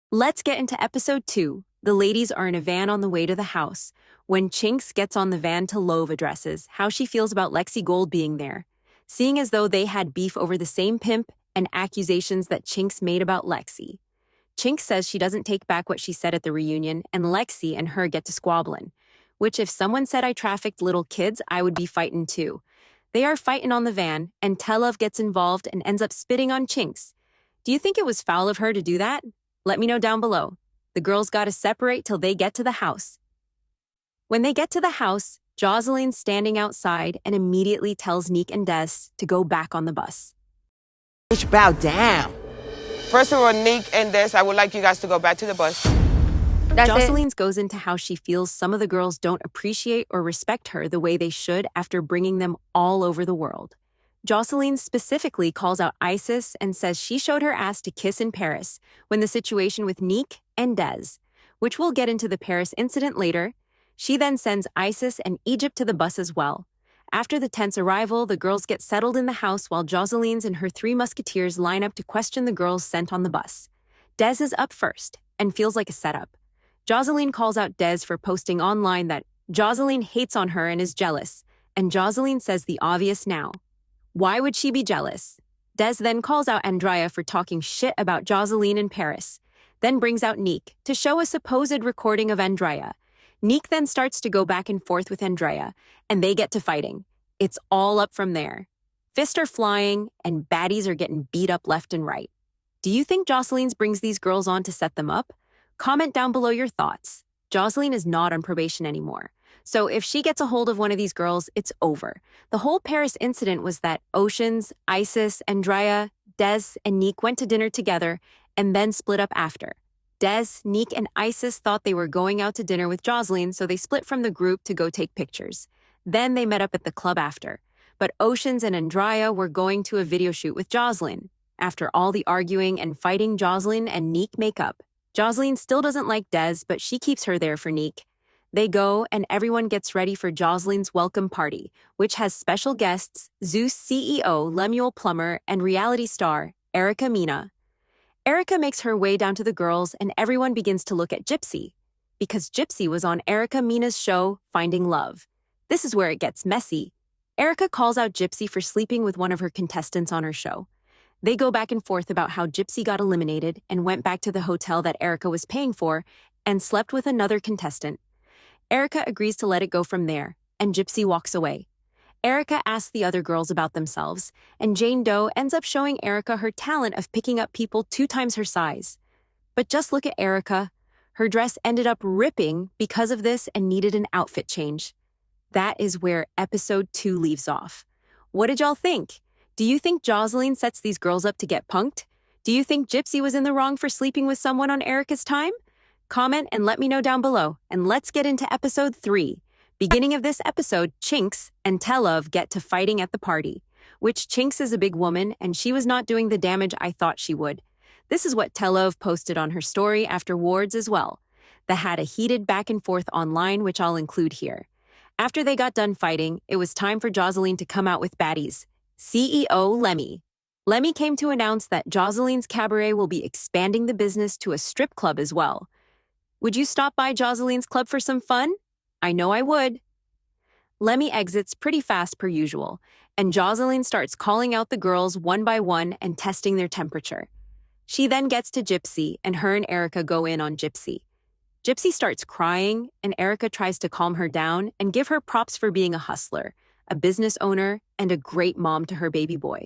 Let's get into episode 2. The ladies are in a van on the way to the house. When Chinks gets on the van to Love addresses how she feels about Lexi Gold being there, seeing as though they had beef over the same pimp and accusations that Chinks made about Lexi. Chinks says she doesn't take back what she said at the reunion, and Lexi and her get to squabbling, which if someone said I trafficked little kids, I would be fighting too. They are fighting on the van, and Telov gets involved and ends up spitting on Chinks. Do you think it was foul of her to do that? Let me know down below. The girls gotta separate till they get to the house. When they get to the house, Joseline's standing outside and immediately tells Neek and Des to go back on the bus. Bitch, bow down. First of all, Neek and Des, I would like you guys to go back to the bus. Joseline's goes into how she feels some of the girls don't appreciate or respect her the way they should after bringing them all over the world. Joseline specifically calls out Isis and says she showed her ass to kiss in Paris when the situation with Neek and Des, which we'll get into the Paris incident later. She then sends Isis and Egypt to the bus as well. After the tense arrival, the girls get settled in the house while Joseline's and her 3 musketeers line up to question the girls sent on the bus. Des is up first and feels like a setup. Joseline calls out Des for posting online that Joseline hates on her and is jealous, and Joseline says the obvious now. Why would she be jealous? Des then calls out Andrea for talking shit about Joseline in Paris, then brings out Neek to show a supposed recording of Andrea. Neek then starts to go back and forth with Andrea, and they get to fighting. It's all up from there. Fists are flying, and baddies are getting beat up left and right. Do you think Joseline's brings these girls on to set them up? Comment down below your thoughts. Joseline is not on probation anymore, so if she gets a hold of one of these girls, it's over. The whole Paris incident was that Oceans, Isis, Andrea, Des, and Neek went to dinner together and then split up after. Des, Neek, and Isis thought they were going out to dinner with Joseline, so they split from the group to go take pictures. Then they met up at the club after. But Oceans and Andrea were going to a video shoot with Joseline. After all the arguing and fighting, Joseline and Neek make up. Joseline still doesn't like Des, but she keeps her there for Neek. They go, and everyone gets ready for Joseline's welcome party, which has special guests, Zeus CEO Lemuel Plummer and reality star Erica Mena. Erica makes her way down to the girls, and everyone begins to look at Gypsy, because Gypsy was on Erica Mena's show, Finding Love. This is where it gets messy. Erica calls out Gypsy for sleeping with one of her contestants on her show. They go back and forth about how Gypsy got eliminated and went back to the hotel that Erica was paying for and slept with another contestant. Erica agrees to let it go from there, and Gypsy walks away. Erica asks the other girls about themselves, and Jane Doe ends up showing Erica her talent of picking up people 2 times her size. But just look at Erica. Her dress ended up ripping because of this and needed an outfit change. That is where episode 2 leaves off. What did y'all think? Do you think Joseline sets these girls up to get punked? Do you think Gypsy was in the wrong for sleeping with someone on Erica's time? Comment and let me know down below, and let's get into episode 3. Beginning of this episode, Chinks and Telov get to fighting at the party, which Chinks is a big woman, and she was not doing the damage I thought she would. This is what Telov posted on her story afterwards as well. They had a heated back and forth online, which I'll include here. After they got done fighting, it was time for Joseline to come out with baddies. CEO Lemmy. Lemmy came to announce that Joseline's Cabaret will be expanding the business to a strip club as well. Would you stop by Joseline's club for some fun? I know I would. Lemmy exits pretty fast per usual, and Joseline starts calling out the girls one by one and testing their temperature. She then gets to Gypsy, and her and Erica go in on Gypsy. Gypsy starts crying, and Erica tries to calm her down and give her props for being a hustler, a business owner, and a great mom to her baby boy.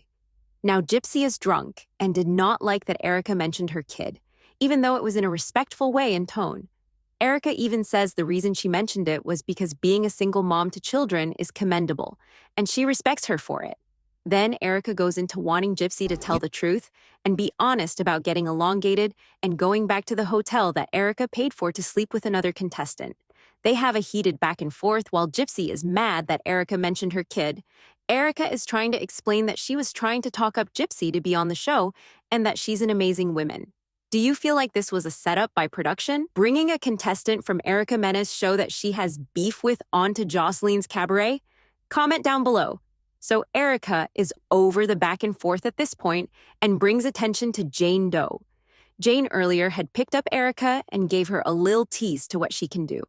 Now, Gypsy is drunk and did not like that Erica mentioned her kid, even though it was in a respectful way and tone. Erica even says the reason she mentioned it was because being a single mom to children is commendable, and she respects her for it. Then Erica goes into wanting Gypsy to tell the truth and be honest about getting elongated and going back to the hotel that Erica paid for to sleep with another contestant. They have a heated back and forth while Gypsy is mad that Erica mentioned her kid. Erica is trying to explain that she was trying to talk up Gypsy to be on the show and that she's an amazing woman. Do you feel like this was a setup by production? Bringing a contestant from Erica Mena's show that she has beef with onto Joseline's Cabaret? Comment down below. So Erica is over the back and forth at this point and brings attention to Jane Doe. Jane earlier had picked up Erica and gave her a little tease to what she can do.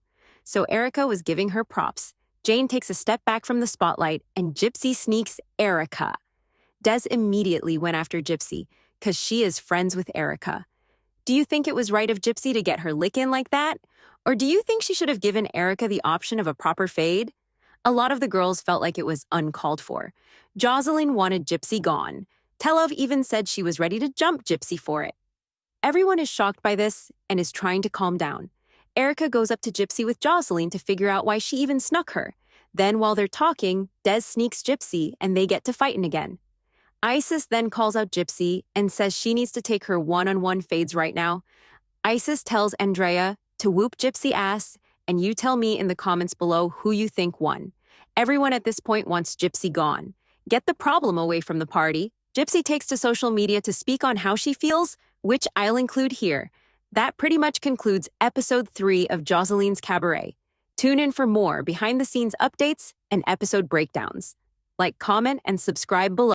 So Erica was giving her props. Jane takes a step back from the spotlight and Gypsy sneaks Erica. Des immediately went after Gypsy because she is friends with Erica. Do you think it was right of Gypsy to get her lick in like that? Or do you think she should have given Erica the option of a proper fade? A lot of the girls felt like it was uncalled for. Joseline wanted Gypsy gone. Telov even said she was ready to jump Gypsy for it. Everyone is shocked by this and is trying to calm down. Erica goes up to Gypsy with Joseline to figure out why she even snuck her. Then while they're talking, Des sneaks Gypsy and they get to fighting again. Isis then calls out Gypsy and says she needs to take her one-on-one fades right now. Isis tells Andrea to whoop Gypsy ass, and you tell me in the comments below who you think won. Everyone at this point wants Gypsy gone. Get the problem away from the party. Gypsy takes to social media to speak on how she feels, which I'll include here. That pretty much concludes episode 3 of Joseline's Cabaret. Tune in for more behind-the-scenes updates and episode breakdowns. Like, comment, and subscribe below.